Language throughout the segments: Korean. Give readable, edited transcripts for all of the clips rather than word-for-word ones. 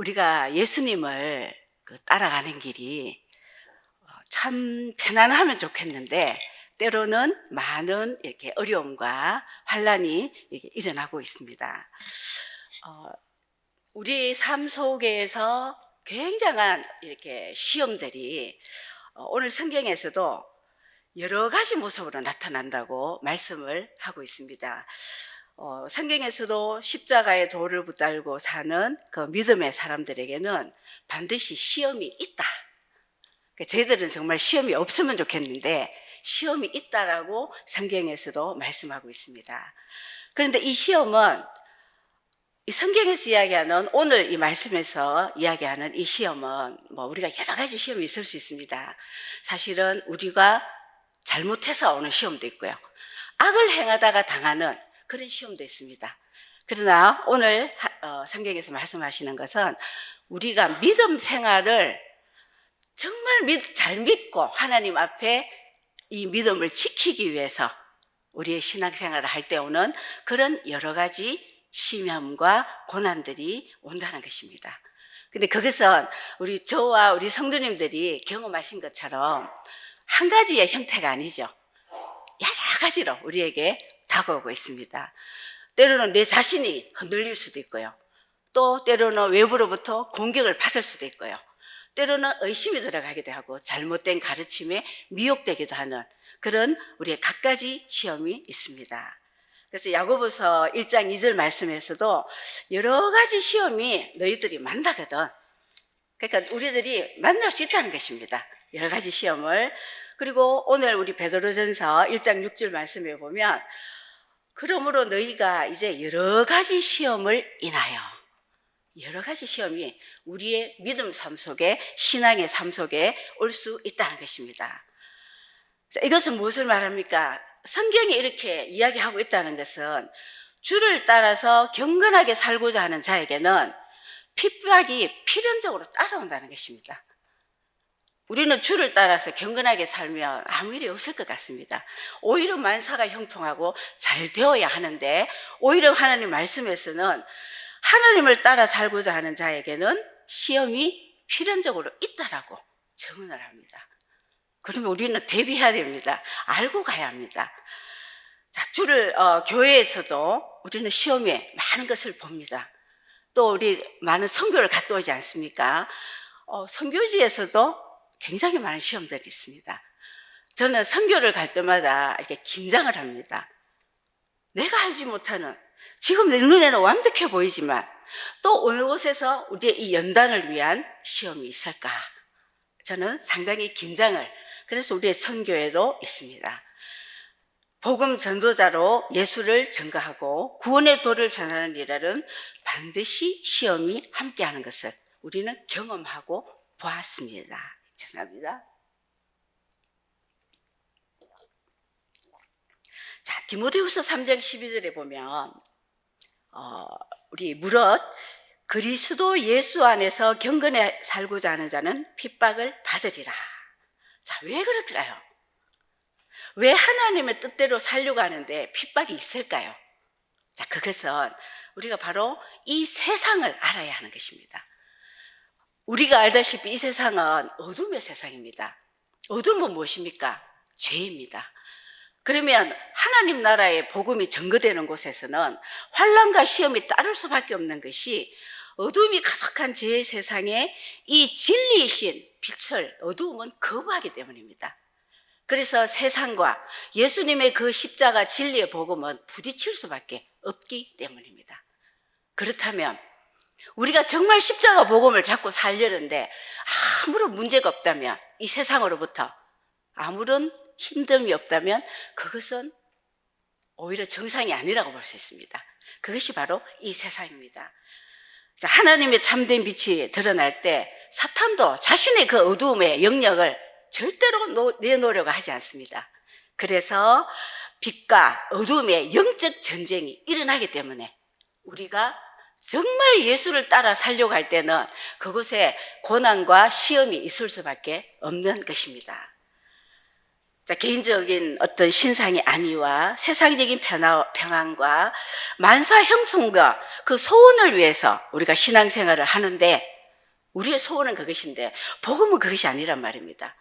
우리가 예수님을 따라가는 길이 참 편안하면 좋겠는데 때로는 많은 이렇게 어려움과 환란이 이렇게 일어나고 있습니다. 우리 삶 속에서 굉장한 이렇게 시험들이 오늘 성경에서도 여러 가지 모습으로 나타난다고 말씀을 하고 있습니다. 성경에서도 십자가의 도를 붙들고 사는 그 믿음의 사람들에게는 반드시 시험이 있다. 저희들은 정말 시험이 없으면 좋겠는데 시험이 있다라고 성경에서도 말씀하고 있습니다. 그런데 이 시험은 이 성경에서 이야기하는 오늘 이 말씀에서 이야기하는 이 시험은 우리가 여러 가지 시험이 있을 수 있습니다. 사실은 우리가 잘못해서 오는 시험도 있고요. 악을 행하다가 당하는 그런 시험도 있습니다. 그러나 오늘 성경에서 말씀하시는 것은 우리가 믿음 생활을 정말 잘 믿고 하나님 앞에 이 믿음을 지키기 위해서 우리의 신앙생활을 할 때 오는 그런 여러 가지 시험과 고난들이 온다는 것입니다. 근데 그것은 저와 우리 성도님들이 경험하신 것처럼 한 가지의 형태가 아니죠. 여러 가지로 우리에게 다가오고 있습니다. 때로는 내 자신이 흔들릴 수도 있고요. 또 때로는 외부로부터 공격을 받을 수도 있고요. 때로는 의심이 들어가기도 하고 잘못된 가르침에 미혹되기도 하는 그런 우리의 갖가지 시험이 있습니다. 그래서 야고보서 1장 2절 말씀에서도 여러 가지 시험이 너희들이 만나거든. 그러니까 우리들이 만날 수 있다는 것입니다. 여러 가지 시험을. 그리고 오늘 우리 베드로전서 1장 6절 말씀에 보면 그러므로 너희가 이제 여러 가지 시험을 인하여 여러 가지 시험이 우리의 믿음 삶 속에 신앙의 삶 속에 올 수 있다는 것입니다. 이것은 무엇을 말합니까? 성경이 이렇게 이야기하고 있다는 것은 주를 따라서 경건하게 살고자 하는 자에게는 핍박이 필연적으로 따라온다는 것입니다. 우리는 주를 따라서 경건하게 살면 아무 일이 없을 것 같습니다. 오히려 만사가 형통하고 잘 되어야 하는데 오히려 하나님 말씀에서는 하나님을 따라 살고자 하는 자에게는 시험이 필연적으로 있다라고 증언을 합니다. 그러면 우리는 대비해야 됩니다. 알고 가야 합니다. 자, 교회에서도 우리는 시험에 많은 것을 봅니다. 또 우리 많은 선교를 갔다 오지 않습니까? 선교지에서도 굉장히 많은 시험들이 있습니다. 저는 선교를 갈 때마다 이렇게 긴장을 합니다. 내가 알지 못하는 지금 내 눈에는 완벽해 보이지만 또 어느 곳에서 우리의 이 연단을 위한 시험이 있을까? 저는 상당히 긴장을 그래서 우리의 선교에도 있습니다. 복음 전도자로 예수를 증거하고 구원의 도를 전하는 일은 반드시 시험이 함께하는 것을 우리는 경험하고 보았습니다. 죄송합니다. 자, 디모데후서 3장 12절에 보면 우리 무릇 그리스도 예수 안에서 경건에 살고자 하는 자는 핍박을 받으리라. 자, 왜 그럴까요? 왜 하나님의 뜻대로 살려고 하는데 핍박이 있을까요? 자, 그것은 우리가 바로 이 세상을 알아야 하는 것입니다. 우리가 알다시피 이 세상은 어둠의 세상입니다. 어둠은 무엇입니까? 죄입니다. 그러면 하나님 나라의 복음이 전거되는 곳에서는 환난과 시험이 따를 수밖에 없는 것이 어둠이 가득한 죄의 세상에 이 진리이신 빛을 어두움은 거부하기 때문입니다. 그래서 세상과 예수님의 그 십자가 진리의 복음은 부딪힐 수밖에 없기 때문입니다. 그렇다면 우리가 정말 십자가 복음을 잡고 살려는데 아무런 문제가 없다면 이 세상으로부터 아무런 힘듦이 없다면 그것은 오히려 정상이 아니라고 볼 수 있습니다. 그것이 바로 이 세상입니다. 자, 하나님의 참된 빛이 드러날 때 사탄도 자신의 그 어두움의 영역을 절대로 내놓으려고 하지 않습니다. 그래서 빛과 어두움의 영적 전쟁이 일어나기 때문에 우리가 정말 예수를 따라 살려고 할 때는 그곳에 고난과 시험이 있을 수밖에 없는 것입니다. 자, 개인적인 어떤 신상의 안위와 세상적인 평안과 만사 형통과 그 소원을 위해서 우리가 신앙생활을 하는데, 우리의 소원은 그것인데 복음은 그것이 아니란 말입니다.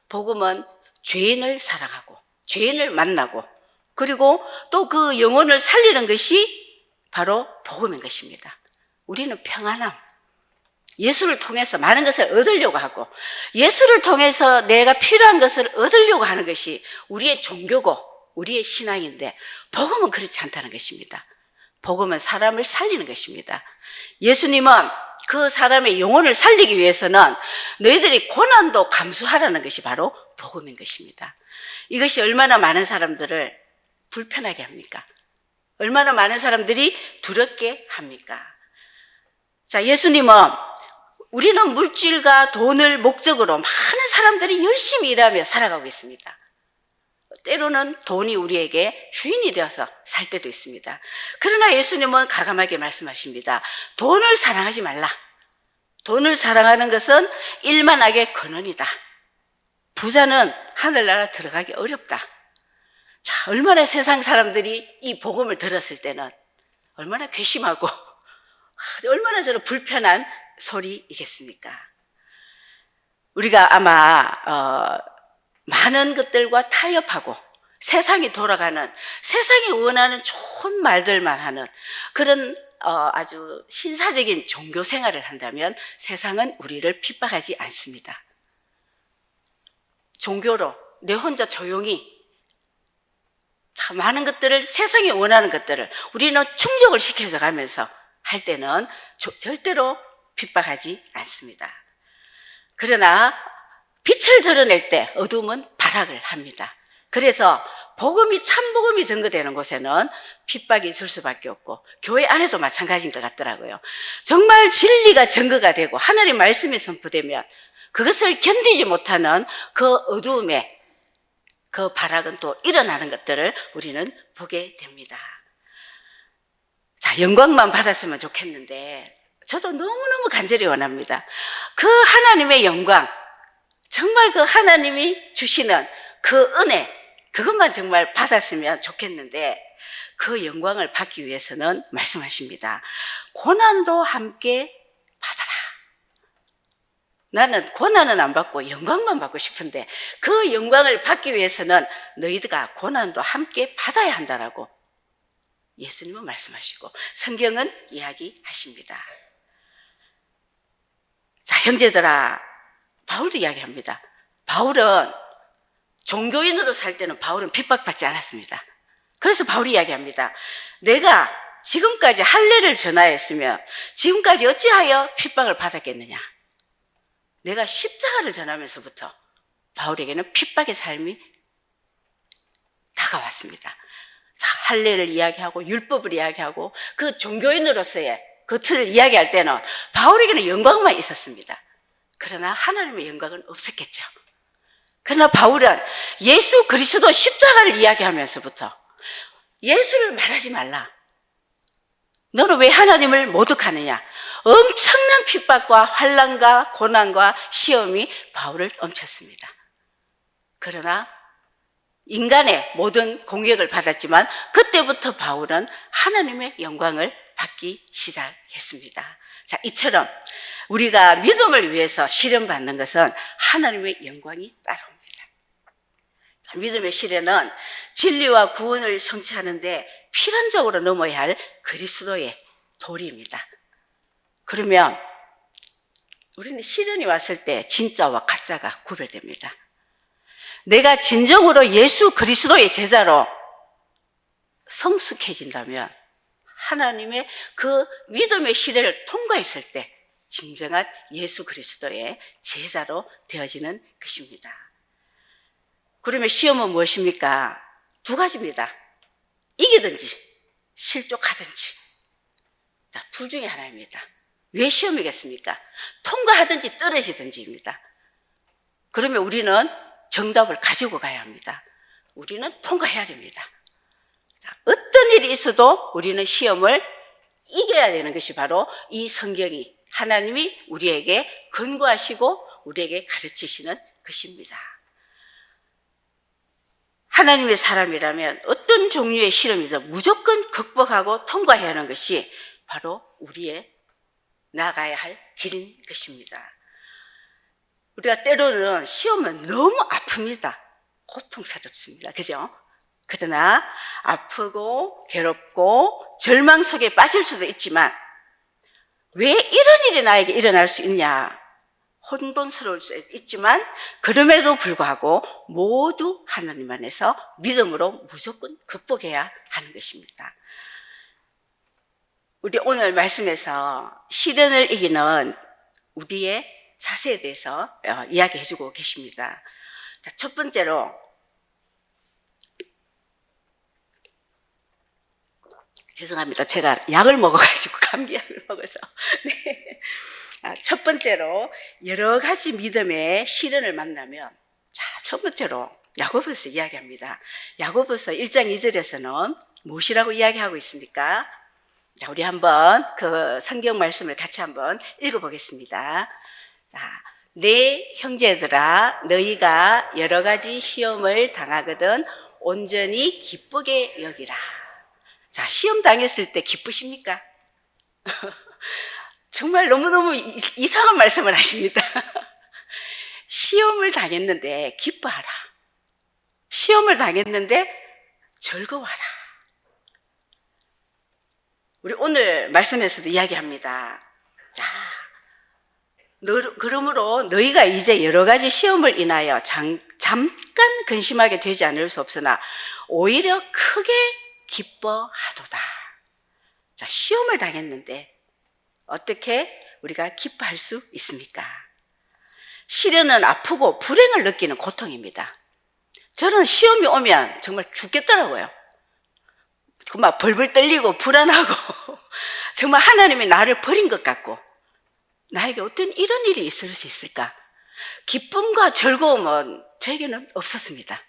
복음은 죄인을 사랑하고 죄인을 만나고 그리고 또 그 영혼을 살리는 것이 바로 복음인 것입니다. 우리는 평안함, 예수를 통해서 많은 것을 얻으려고 하고 예수를 통해서 내가 필요한 것을 얻으려고 하는 것이 우리의 종교고 우리의 신앙인데, 복음은 그렇지 않다는 것입니다. 복음은 사람을 살리는 것입니다. 예수님은 그 사람의 영혼을 살리기 위해서는 너희들이 고난도 감수하라는 것이 바로 복음인 것입니다. 이것이 얼마나 많은 사람들을 불편하게 합니까? 얼마나 많은 사람들이 두렵게 합니까? 자, 예수님은 우리는 물질과 돈을 목적으로 많은 사람들이 열심히 일하며 살아가고 있습니다. 때로는 돈이 우리에게 주인이 되어서 살 때도 있습니다. 그러나 예수님은 가감하게 말씀하십니다. 돈을 사랑하지 말라. 돈을 사랑하는 것은 일만하게 근원이다. 부자는 하늘나라 들어가기 어렵다. 자, 얼마나 세상 사람들이 이 복음을 들었을 때는 얼마나 괘씸하고 얼마나 저는 불편한 소리이겠습니까? 우리가 아마 많은 것들과 타협하고 세상이 돌아가는, 세상이 원하는 좋은 말들만 하는 그런 아주 신사적인 종교 생활을 한다면 세상은 우리를 핍박하지 않습니다. 종교로 내 혼자 조용히 참 많은 것들을, 세상이 원하는 것들을 우리는 충족을 시켜서 가면서 할 때는 절대로 핍박하지 않습니다. 그러나 빛을 드러낼 때 어둠은 발악을 합니다. 그래서 복음이, 참복음이 증거되는 곳에는 핍박이 있을 수밖에 없고 교회 안에도 마찬가지인 것 같더라고요. 정말 진리가 증거가 되고 하나님 말씀이 선포되면 그것을 견디지 못하는 그 어두움에 그 발악은 또 일어나는 것들을 우리는 보게 됩니다. 자, 영광만 받았으면 좋겠는데 저도 너무너무 간절히 원합니다. 그 하나님의 영광, 정말 그 하나님이 주시는 그 은혜, 그것만 정말 받았으면 좋겠는데 그 영광을 받기 위해서는 말씀하십니다. 고난도 함께 받아라. 나는 고난은 안 받고 영광만 받고 싶은데 그 영광을 받기 위해서는 너희들과 고난도 함께 받아야 한다라고 예수님은 말씀하시고 성경은 이야기하십니다. 자, 형제들아, 바울도 이야기합니다. 바울은 종교인으로 살 때는 바울은 핍박받지 않았습니다. 그래서 바울이 이야기합니다. 내가 지금까지 할례를 전하였으면 지금까지 어찌하여 핍박을 받았겠느냐. 내가 십자가를 전하면서부터 바울에게는 핍박의 삶이 다가왔습니다. 자, 할례를 이야기하고 율법을 이야기하고 그 종교인으로서의 그 틀을 이야기할 때는 바울에게는 영광만 있었습니다. 그러나 하나님의 영광은 없었겠죠. 그러나 바울은 예수 그리스도 십자가를 이야기하면서부터 예수를 말하지 말라. 너는 왜 하나님을 모독하느냐. 엄청난 핍박과 환난과 고난과 시험이 바울을 엄쳤습니다. 그러나 인간의 모든 공격을 받았지만 그때부터 바울은 하나님의 영광을 받기 시작했습니다. 자, 이처럼 우리가 믿음을 위해서 시련받는 것은 하나님의 영광이 따라옵니다. 믿음의 시련은 진리와 구원을 성취하는데 필연적으로 넘어야 할 그리스도의 도리입니다. 그러면 우리는 시련이 왔을 때 진짜와 가짜가 구별됩니다. 내가 진정으로 예수 그리스도의 제자로 성숙해진다면 하나님의 그 믿음의 시대를 통과했을 때 진정한 예수 그리스도의 제자로 되어지는 것입니다. 그러면 시험은 무엇입니까? 두 가지입니다. 이기든지 실족하든지. 자, 둘 중에 하나입니다. 왜 시험이겠습니까? 통과하든지 떨어지든지입니다. 그러면 우리는 정답을 가지고 가야 합니다. 우리는 통과해야 됩니다. 자, 어떤 일이 있어도 우리는 시험을 이겨야 되는 것이 바로 이 성경이 하나님이 우리에게 권고하시고 우리에게 가르치시는 것입니다. 하나님의 사람이라면 어떤 종류의 시험이든 무조건 극복하고 통과해야 하는 것이 바로 우리의 나가야 할 길인 것입니다. 우리가 때로는 시험은 너무 아픕니다. 고통스럽습니다. 그죠? 그러나 아프고 괴롭고 절망 속에 빠질 수도 있지만 왜 이런 일이 나에게 일어날 수 있냐? 혼돈스러울 수 있지만 그럼에도 불구하고 모두 하나님 안에서 믿음으로 무조건 극복해야 하는 것입니다. 우리 오늘 말씀에서 시련을 이기는 우리의 자세에 대해서 이야기해 주고 계십니다. 자, 첫 번째로 죄송합니다. 제가 약을 먹어가지고 감기약을 먹어서 네. 첫 번째로 여러 가지 믿음의 시련을 만나면 첫 번째로 야고보서 이야기합니다. 야고보서 1장 2절에서는 무엇이라고 이야기하고 있습니까? 자, 우리 한번 그 성경 말씀을 같이 한번 읽어보겠습니다. 자, 내 형제들아 너희가 여러 가지 시험을 당하거든 온전히 기쁘게 여기라. 자, 시험 당했을 때 기쁘십니까? 정말 너무너무 이상한 말씀을 하십니다. 시험을 당했는데 기뻐하라. 시험을 당했는데 즐거워하라. 우리 오늘 말씀에서도 이야기합니다. 자, 그러므로 너희가 이제 여러 가지 시험을 인하여 잠깐 근심하게 되지 않을 수 없으나 오히려 크게 기뻐하도다. 자, 시험을 당했는데 어떻게 우리가 기뻐할 수 있습니까? 시련은 아프고 불행을 느끼는 고통입니다. 저는 시험이 오면 정말 죽겠더라고요. 정말 벌벌 떨리고 불안하고 정말 하나님이 나를 버린 것 같고 나에게 어떤 이런 일이 있을 수 있을까? 기쁨과 즐거움은 저에게는 없었습니다.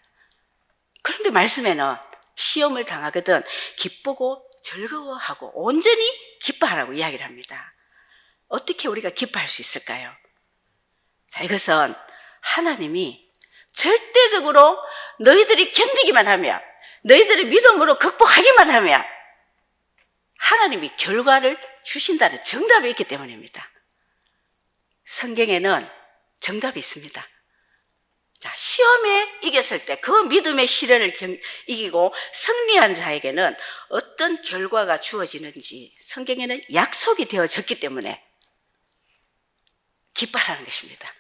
그런데 말씀에는 시험을 당하거든 기쁘고 즐거워하고 온전히 기뻐하라고 이야기를 합니다. 어떻게 우리가 기뻐할 수 있을까요? 자, 이것은 하나님이 절대적으로 너희들이 견디기만 하면 너희들의 믿음으로 극복하기만 하면 하나님이 결과를 주신다는 정답이 있기 때문입니다. 성경에는 정답이 있습니다. 자, 시험에 이겼을 때 그 믿음의 시련을 이기고 승리한 자에게는 어떤 결과가 주어지는지 성경에는 약속이 되어졌기 때문에 기뻐하라는 것입니다.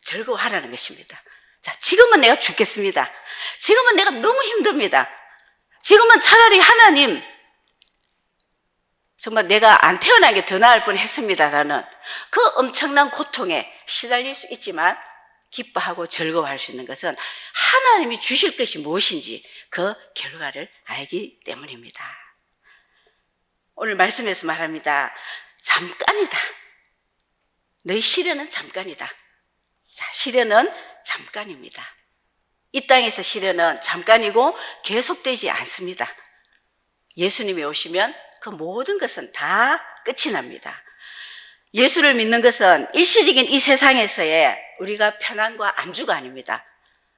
즐거워하라는 것입니다. 자, 지금은 내가 죽겠습니다. 지금은 내가 너무 힘듭니다. 지금은 차라리 하나님 정말 내가 안 태어난 게 더 나을 뻔했습니다라는 그 엄청난 고통에 시달릴 수 있지만 기뻐하고 즐거워할 수 있는 것은 하나님이 주실 것이 무엇인지 그 결과를 알기 때문입니다. 오늘 말씀에서 말합니다. 잠깐이다. 너희 시련은 잠깐이다. 자, 시련은 잠깐입니다. 이 땅에서 시련은 잠깐이고 계속되지 않습니다. 예수님이 오시면 그 모든 것은 다 끝이 납니다. 예수를 믿는 것은 일시적인 이 세상에서의 우리가 편안과 안주가 아닙니다.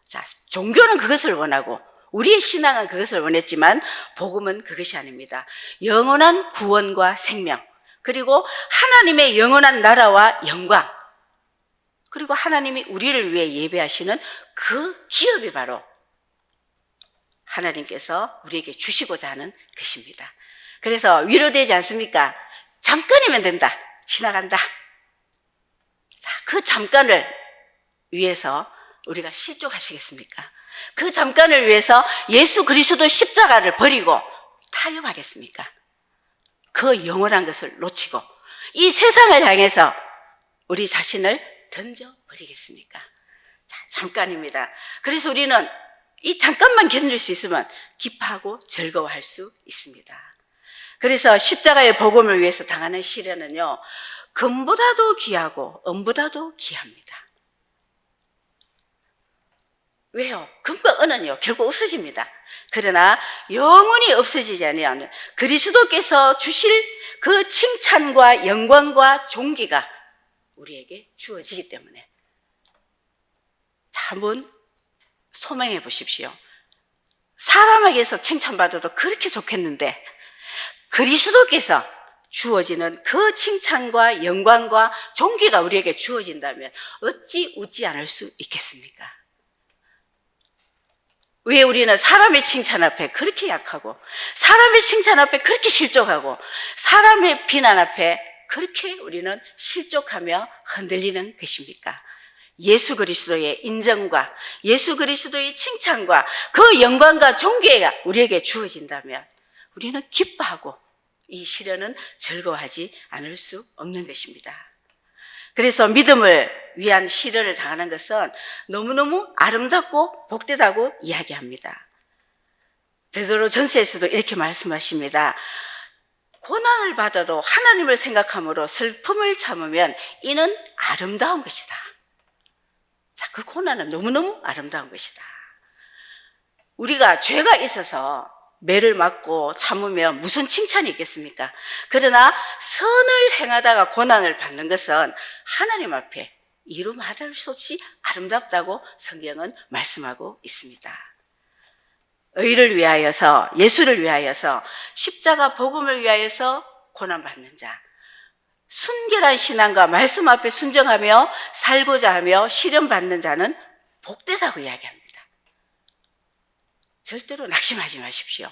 자, 종교는 그것을 원하고 우리의 신앙은 그것을 원했지만 복음은 그것이 아닙니다. 영원한 구원과 생명, 그리고 하나님의 영원한 나라와 영광, 그리고 하나님이 우리를 위해 예배하시는 그 기업이 바로 하나님께서 우리에게 주시고자 하는 것입니다. 그래서 위로되지 않습니까? 잠깐이면 된다. 지나간다. 자, 그 잠깐을 위해서 우리가 실족하시겠습니까? 그 잠깐을 위해서 예수 그리스도 십자가를 버리고 타협하겠습니까? 그 영원한 것을 놓치고 이 세상을 향해서 우리 자신을 던져버리겠습니까? 자, 잠깐입니다. 그래서 우리는 이 잠깐만 견딜 수 있으면 기뻐하고 즐거워할 수 있습니다. 그래서 십자가의 복음을 위해서 당하는 시련은요, 금보다도 귀하고 은보다도 귀합니다. 왜요? 금과 은은요 결국 없어집니다. 그러나 영원히 없어지지 않는 그리스도께서 주실 그 칭찬과 영광과 존귀가 우리에게 주어지기 때문에 한번 소명해 보십시오. 사람에게서 칭찬받아도 그렇게 좋겠는데 그리스도께서 주어지는 그 칭찬과 영광과 존귀가 우리에게 주어진다면 어찌 웃지 않을 수 있겠습니까? 왜 우리는 사람의 칭찬 앞에 그렇게 약하고, 사람의 칭찬 앞에 그렇게 실족하고, 사람의 비난 앞에 그렇게 우리는 실족하며 흔들리는 것입니까? 예수 그리스도의 인정과 예수 그리스도의 칭찬과 그 영광과 존귀가 우리에게 주어진다면 우리는 기뻐하고 이 시련은 즐거워하지 않을 수 없는 것입니다. 그래서 믿음을 위한 시련을 당하는 것은 너무너무 아름답고 복되다고 이야기합니다. 베드로 전서에서도 이렇게 말씀하십니다. 고난을 받아도 하나님을 생각함으로 슬픔을 참으면 이는 아름다운 것이다. 자, 그 고난은 너무너무 아름다운 것이다. 우리가 죄가 있어서 매를 맞고 참으면 무슨 칭찬이 있겠습니까? 그러나 선을 행하다가 고난을 받는 것은 하나님 앞에 이루 말할 수 없이 아름답다고 성경은 말씀하고 있습니다. 의를 위하여서, 예수를 위하여서, 십자가 복음을 위하여서 고난받는 자, 순결한 신앙과 말씀 앞에 순종하며 살고자 하며 시련받는 자는 복되다고 이야기합니다. 절대로 낙심하지 마십시오.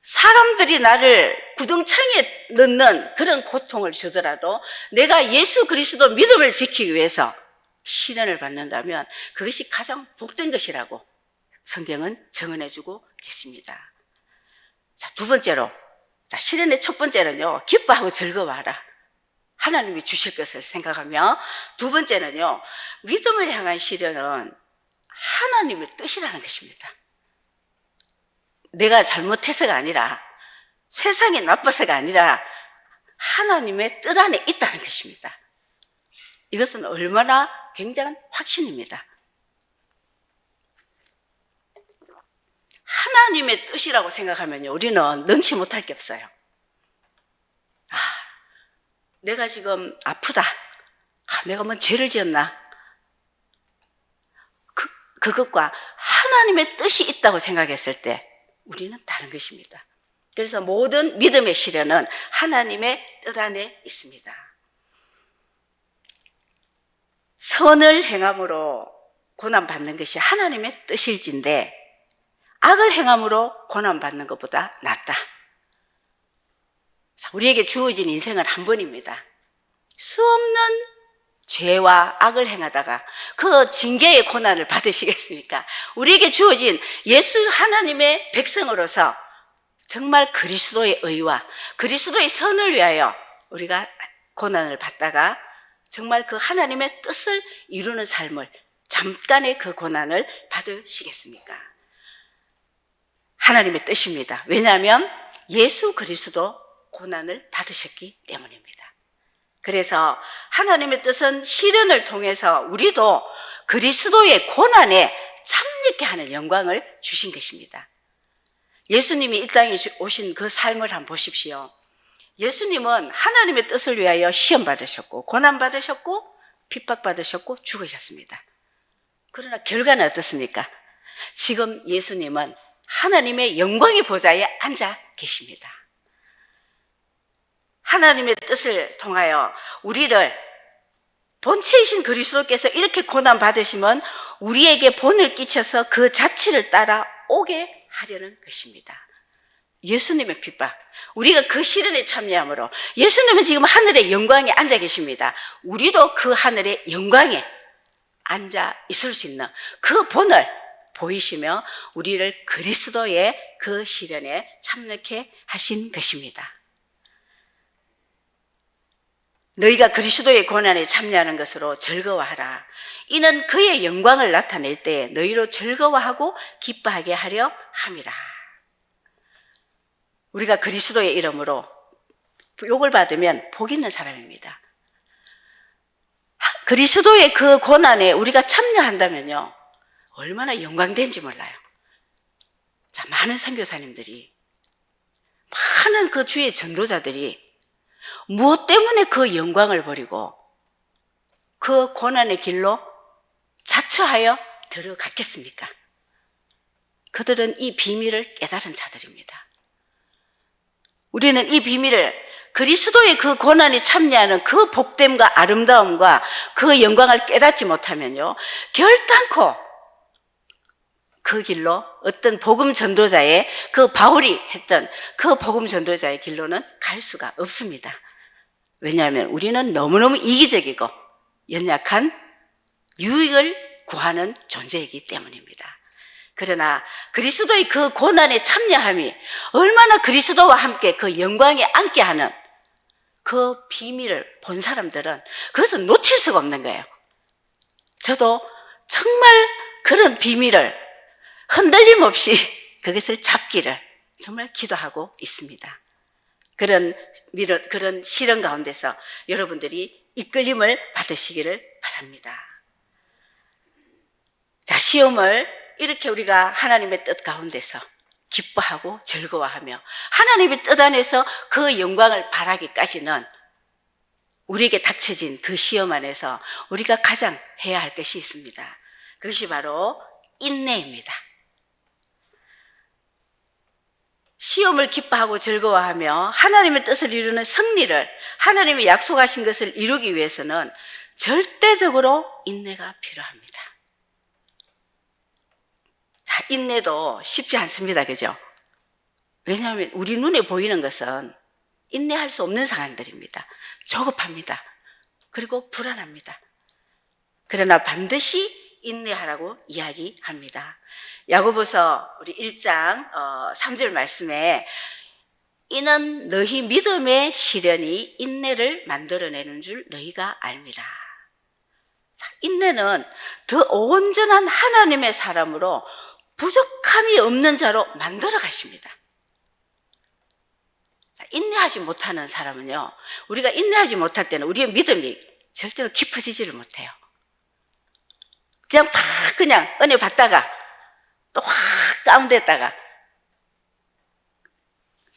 사람들이 나를 구덩창에 넣는 그런 고통을 주더라도 내가 예수 그리스도 믿음을 지키기 위해서 시련을 받는다면 그것이 가장 복된 것이라고 성경은 증언해주고 계십니다. 자, 두 번째로, 자, 시련의 첫 번째는요, 기뻐하고 즐거워하라. 하나님이 주실 것을 생각하며, 두 번째는요, 믿음을 향한 시련은 하나님의 뜻이라는 것입니다. 내가 잘못해서가 아니라, 세상이 나빠서가 아니라 하나님의 뜻 안에 있다는 것입니다. 이것은 얼마나 굉장한 확신입니다. 하나님의 뜻이라고 생각하면요, 우리는 능치 못할 게 없어요. 아, 내가 지금 아프다. 내가 뭐 죄를 지었나? 그것과 하나님의 뜻이 있다고 생각했을 때 우리는 다른 것입니다. 그래서 모든 믿음의 시련은 하나님의 뜻 안에 있습니다. 선을 행함으로 고난받는 것이 하나님의 뜻일진데 악을 행함으로 고난받는 것보다 낫다. 우리에게 주어진 인생은 한 번입니다. 수없는 죄와 악을 행하다가 그 징계의 고난을 받으시겠습니까? 우리에게 주어진 예수 하나님의 백성으로서 정말 그리스도의 의와 그리스도의 선을 위하여 우리가 고난을 받다가 정말 그 하나님의 뜻을 이루는 삶을, 잠깐의 그 고난을 받으시겠습니까? 하나님의 뜻입니다. 왜냐하면 예수 그리스도 고난을 받으셨기 때문입니다. 그래서 하나님의 뜻은 시련을 통해서 우리도 그리스도의 고난에 참여케 하는 영광을 주신 것입니다. 예수님이 이 땅에 오신 그 삶을 한번 보십시오. 예수님은 하나님의 뜻을 위하여 시험 받으셨고 고난 받으셨고 핍박 받으셨고 죽으셨습니다. 그러나 결과는 어떻습니까? 지금 예수님은 하나님의 영광의 보좌에 앉아 계십니다. 하나님의 뜻을 통하여 우리를 본체이신 그리스도께서 이렇게 고난 받으시면 우리에게 본을 끼쳐서 그 자취를 따라 오게 하려는 것입니다. 예수님의 핍박, 우리가 그 시련에 참여함으로 예수님은 지금 하늘의 영광에 앉아 계십니다. 우리도 그 하늘의 영광에 앉아 있을 수 있는 그 본을 보이시며 우리를 그리스도의 그 시련에 참여케 하신 것입니다. 너희가 그리스도의 고난에 참여하는 것으로 즐거워하라. 이는 그의 영광을 나타낼 때 너희로 즐거워하고 기뻐하게 하려 함이라. 우리가 그리스도의 이름으로 욕을 받으면 복 있는 사람입니다. 그리스도의 그 고난에 우리가 참여한다면요, 얼마나 영광된지 몰라요. 자, 많은 선교사님들이, 많은 그 주의 전도자들이 무엇 때문에 그 영광을 버리고 그 고난의 길로 자처하여 들어갔겠습니까? 그들은 이 비밀을 깨달은 자들입니다. 우리는 이 비밀을 그리스도의 그 고난에 참여하는 그 복됨과 아름다움과 그 영광을 깨닫지 못하면요, 결단코 그 길로 어떤 복음 전도자의 그 바울이 했던 그 복음 전도자의 길로는 갈 수가 없습니다. 왜냐하면 우리는 너무너무 이기적이고 연약한 유익을 구하는 존재이기 때문입니다. 그러나 그리스도의 그 고난에 참여함이 얼마나 그리스도와 함께 그 영광에 앉게 하는 그 비밀을 본 사람들은 그것을 놓칠 수가 없는 거예요. 저도 정말 그런 비밀을 흔들림 없이 그것을 잡기를 정말 기도하고 있습니다. 그런 시련 가운데서 여러분들이 이끌림을 받으시기를 바랍니다. 자, 시험을 이렇게 우리가 하나님의 뜻 가운데서 기뻐하고 즐거워하며 하나님의 뜻 안에서 그 영광을 바라기까지는 우리에게 닥쳐진 그 시험 안에서 우리가 가장 해야 할 것이 있습니다. 그것이 바로 인내입니다. 시험을 기뻐하고 즐거워하며 하나님의 뜻을 이루는 승리를, 하나님이 약속하신 것을 이루기 위해서는 절대적으로 인내가 필요합니다. 자, 인내도 쉽지 않습니다. 그죠? 왜냐하면 우리 눈에 보이는 것은 인내할 수 없는 상황들입니다. 조급합니다. 그리고 불안합니다. 그러나 반드시 인내하라고 이야기합니다. 야고보서 우리 1장 3절 말씀에 이는 너희 믿음의 시련이 인내를 만들어내는 줄 너희가 압니다. 자, 인내는 더 온전한 하나님의 사람으로 부족함이 없는 자로 만들어 가십니다. 자, 인내하지 못하는 사람은요, 우리가 인내하지 못할 때는 우리의 믿음이 절대로 깊어지지를 못해요. 그냥 그냥 은혜 받다가 또 확 다운됐다가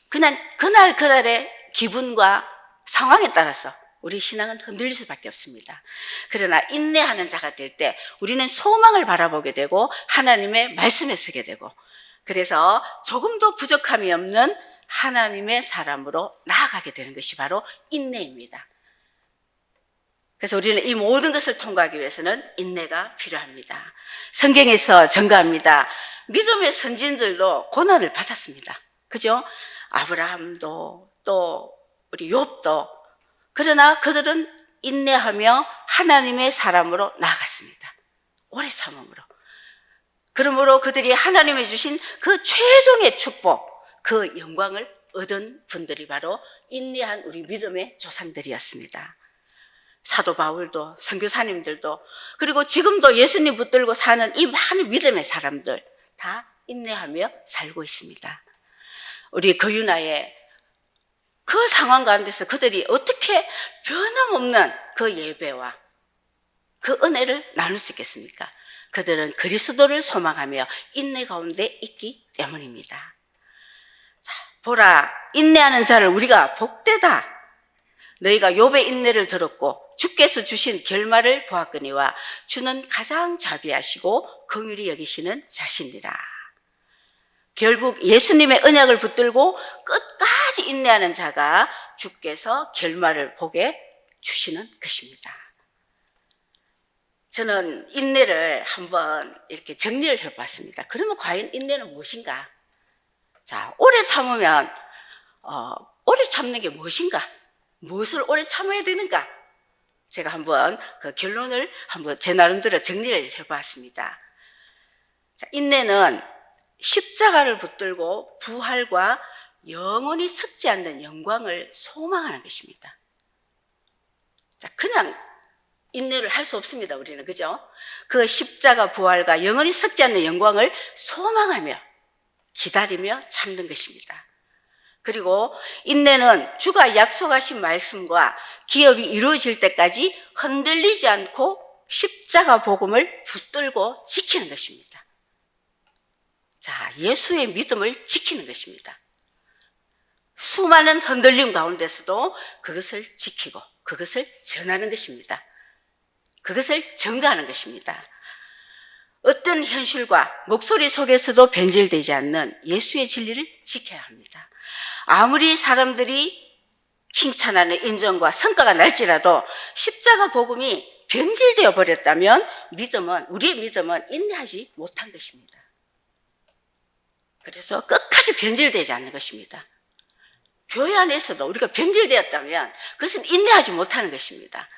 그냥 그날의 기분과 상황에 따라서 우리 신앙은 흔들릴 수밖에 없습니다. 그러나 인내하는 자가 될 때 우리는 소망을 바라보게 되고 하나님의 말씀에 서게 되고, 그래서 조금도 부족함이 없는 하나님의 사람으로 나아가게 되는 것이 바로 인내입니다. 그래서 우리는 이 모든 것을 통과하기 위해서는 인내가 필요합니다. 성경에서 증거합니다. 믿음의 선진들도 고난을 받았습니다. 그죠? 아브라함도 또 우리 욥도. 그러나 그들은 인내하며 하나님의 사람으로 나아갔습니다. 오래 참음으로. 그러므로 그들이 하나님이 주신 그 최종의 축복, 그 영광을 얻은 분들이 바로 인내한 우리 믿음의 조상들이었습니다. 사도 바울도, 선교사님들도, 그리고 지금도 예수님 붙들고 사는 이 많은 믿음의 사람들 다 인내하며 살고 있습니다. 우리 거유나의 그 상황 가운데서 그들이 어떻게 변함없는 그 예배와 그 은혜를 나눌 수 있겠습니까? 그들은 그리스도를 소망하며 인내 가운데 있기 때문입니다. 자, 보라, 인내하는 자를 우리가 복되다. 너희가 욥의 인내를 들었고 주께서 주신 결말을 보았거니와 주는 가장 자비하시고 긍휼히 여기시는 자신이라. 결국 예수님의 언약을 붙들고 끝까지 인내하는 자가 주께서 결말을 보게 주시는 것입니다. 저는 인내를 한번 이렇게 정리를 해봤습니다. 그러면 과연 인내는 무엇인가? 자, 오래 참으면 오래 참는 게 무엇인가? 무엇을 오래 참아야 되는가? 제가 한번 그 결론을 한번 제 나름대로 정리를 해봤습니다. 자, 인내는 십자가를 붙들고 부활과 영원히 썩지 않는 영광을 소망하는 것입니다. 자, 그냥 인내를 할 수 없습니다. 우리는, 그죠? 그 십자가 부활과 영원히 썩지 않는 영광을 소망하며 기다리며 참는 것입니다. 그리고 인내는 주가 약속하신 말씀과 기업이 이루어질 때까지 흔들리지 않고 십자가 복음을 붙들고 지키는 것입니다. 자, 예수의 믿음을 지키는 것입니다. 수많은 흔들림 가운데서도 그것을 지키고 그것을 전하는 것입니다. 그것을 증거하는 것입니다. 어떤 현실과 목소리 속에서도 변질되지 않는 예수의 진리를 지켜야 합니다. 아무리 사람들이 칭찬하는 인정과 성과가 날지라도 십자가 복음이 변질되어 버렸다면 우리의 믿음은 인내하지 못한 것입니다. 그래서 끝까지 변질되지 않는 것입니다. 교회 안에서도 우리가 변질되었다면 그것은 인내하지 못하는 것입니다.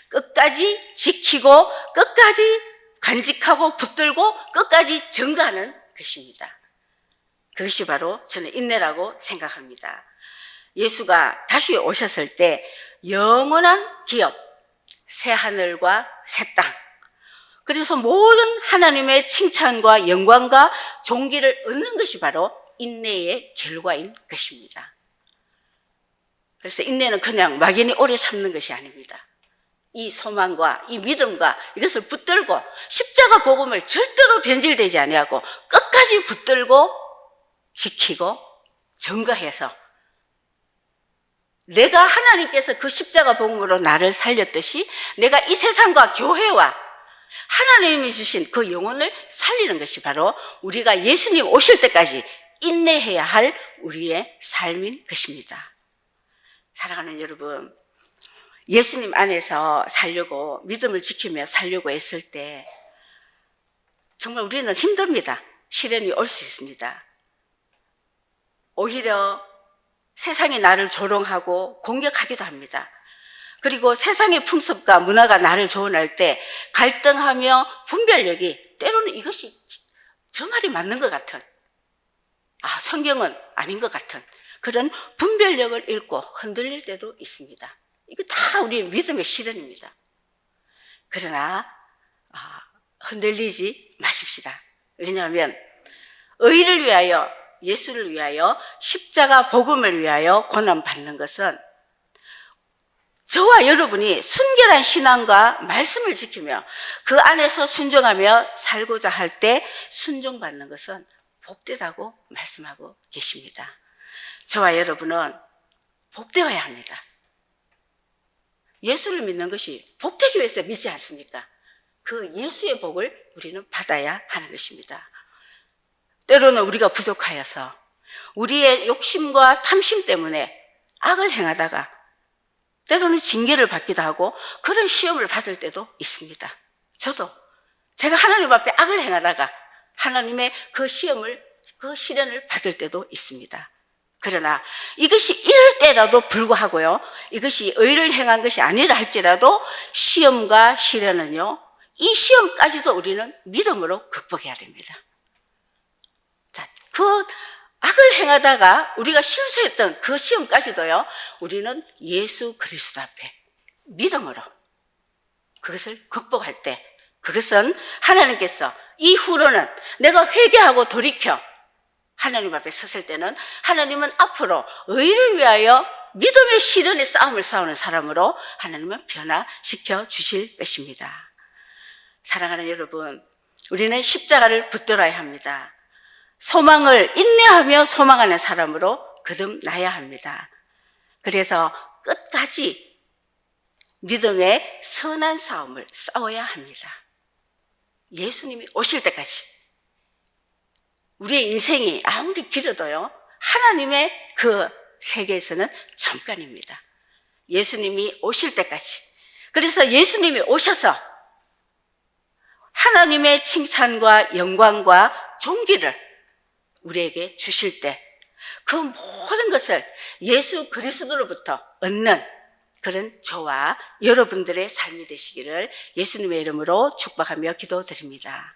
끝까지 지키고 끝까지 간직하고 붙들고 끝까지 증거하는 것입니다. 그것이 바로 저는 인내라고 생각합니다. 예수가 다시 오셨을 때 영원한 기업, 새 하늘과 새 땅, 그래서 모든 하나님의 칭찬과 영광과 존귀를 얻는 것이 바로 인내의 결과인 것입니다. 그래서 인내는 그냥 막연히 오래 참는 것이 아닙니다. 이 소망과 이 믿음과 이것을 붙들고 십자가 복음을 절대로 변질되지 아니하고 끝까지 붙들고 지키고 증거해서 내가 하나님께서 그 십자가 복음으로 나를 살렸듯이 내가 이 세상과 교회와 하나님이 주신 그 영혼을 살리는 것이 바로 우리가 예수님 오실 때까지 인내해야 할 우리의 삶인 것입니다. 사랑하는 여러분, 예수님 안에서 살려고 믿음을 지키며 살려고 했을 때 정말 우리는 힘듭니다. 시련이 올 수 있습니다. 오히려 세상이 나를 조롱하고 공격하기도 합니다. 그리고 세상의 풍습과 문화가 나를 조언할 때 갈등하며 분별력이 때로는 이것이 저 말이 맞는 것 같은, 성경은 아닌 것 같은 그런 분별력을 잃고 흔들릴 때도 있습니다. 이거 다 우리 믿음의 시련입니다. 그러나 흔들리지 마십시다. 왜냐하면 의를 위하여, 예수를 위하여, 십자가 복음을 위하여 고난받는 것은 저와 여러분이 순결한 신앙과 말씀을 지키며 그 안에서 순종하며 살고자 할 때 순종받는 것은 복되다고 말씀하고 계십니다. 저와 여러분은 복되어야 합니다. 예수를 믿는 것이 복되기 위해서 믿지 않습니까? 그 예수의 복을 우리는 받아야 하는 것입니다. 때로는 우리가 부족하여서 우리의 욕심과 탐심 때문에 악을 행하다가 때로는 징계를 받기도 하고 그런 시험을 받을 때도 있습니다. 제가 하나님 앞에 악을 행하다가 하나님의 그 시련을 받을 때도 있습니다. 그러나 이것이 이럴 때라도 불구하고요, 이것이 의를 행한 것이 아니라 할지라도 시험과 시련은요, 이 시험까지도 우리는 믿음으로 극복해야 됩니다. 자, 그 악을 행하다가 우리가 실수했던 그 시험까지도요, 우리는 예수 그리스도 앞에 믿음으로 그것을 극복할 때, 그것은 하나님께서 이후로는 내가 회개하고 돌이켜 하나님 앞에 섰을 때는 하나님은 앞으로 의를 위하여 믿음의 시련의 싸움을 싸우는 사람으로 하나님은 변화시켜 주실 것입니다. 사랑하는 여러분, 우리는 십자가를 붙들어야 합니다. 소망을 인내하며 소망하는 사람으로 거듭나야 합니다. 그래서 끝까지 믿음의 선한 싸움을 싸워야 합니다. 예수님이 오실 때까지. 우리의 인생이 아무리 길어도요, 하나님의 그 세계에서는 잠깐입니다. 예수님이 오실 때까지. 그래서 예수님이 오셔서 하나님의 칭찬과 영광과 존귀를 우리에게 주실 때 그 모든 것을 예수 그리스도로부터 얻는 그런 저와 여러분들의 삶이 되시기를 예수님의 이름으로 축복하며 기도드립니다.